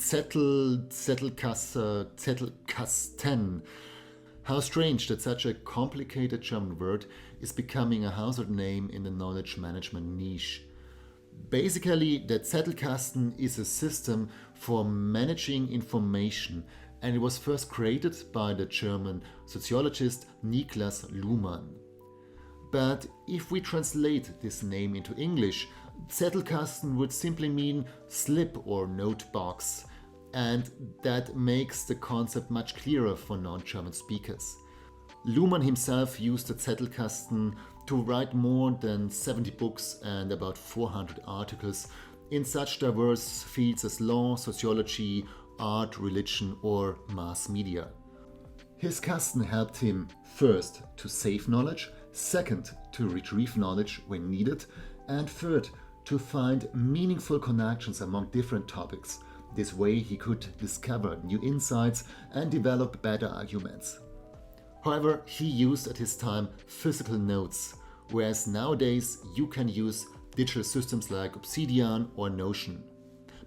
Zettelkasten. How strange that such a complicated German word is becoming a household name in the knowledge management niche. Basically, the Zettelkasten is a system for managing information, and it was first created by the German sociologist Niklas Luhmann. But if we translate this name into English, Zettelkasten would simply mean slip or note box, and that makes the concept much clearer for non-German speakers. Luhmann himself used the Zettelkasten to write more than 70 books and about 400 articles in such diverse fields as law, sociology, art, religion, or mass media. His Kasten helped him first to save knowledge, second to retrieve knowledge when needed, and third to find meaningful connections among different topics. This way he could discover new insights and develop better arguments. However, he used at his time physical notes, whereas nowadays you can use digital systems like Obsidian or Notion.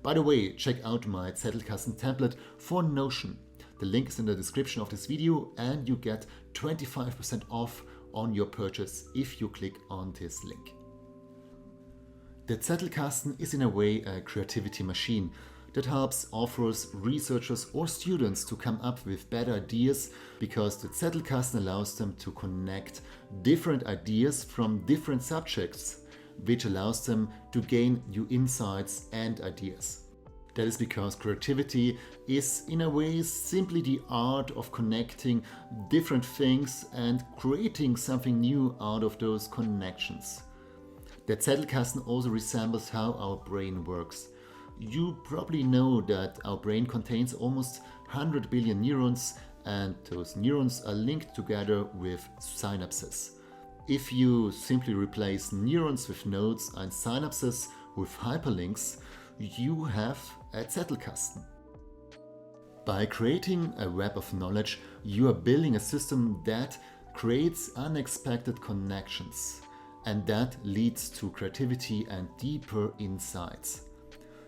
By the way, check out my Zettelkasten template for Notion. The link is in the description of this video and you get 25% off on your purchase if you click on this link. The Zettelkasten is in a way a creativity machine that helps authors, researchers or students to come up with better ideas, because the Zettelkasten allows them to connect different ideas from different subjects, which allows them to gain new insights and ideas. That is because creativity is in a way simply the art of connecting different things and creating something new out of those connections. The Zettelkasten also resembles how our brain works. You probably know that our brain contains almost 100 billion neurons, and those neurons are linked together with synapses. If you simply replace neurons with nodes and synapses with hyperlinks, you have a Zettelkasten. By creating a web of knowledge, you are building a system that creates unexpected connections, and that leads to creativity and deeper insights.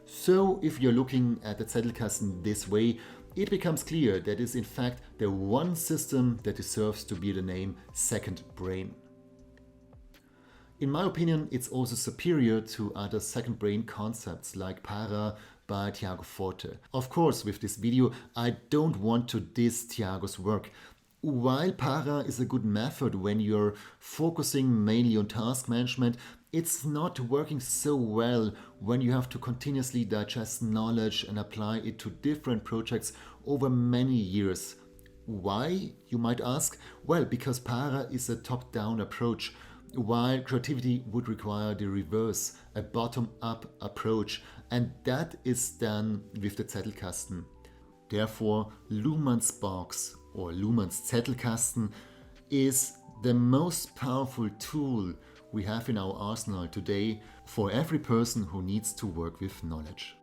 So if you're looking at the Zettelkasten this way, it becomes clear that it is in fact the one system that deserves to be the name second brain. In my opinion, it's also superior to other second brain concepts like para by Tiago Forte. Of course, with this video, I don't want to diss Tiago's work. While para is a good method when you're focusing mainly on task management, it's not working so well when you have to continuously digest knowledge and apply it to different projects over many years. Why, you might ask? Well, because para is a top-down approach, while creativity would require the reverse, a bottom-up approach, and that is done with the Zettelkasten. Therefore, Luhmann's box or Luhmann's Zettelkasten is the most powerful tool we have in our arsenal today for every person who needs to work with knowledge.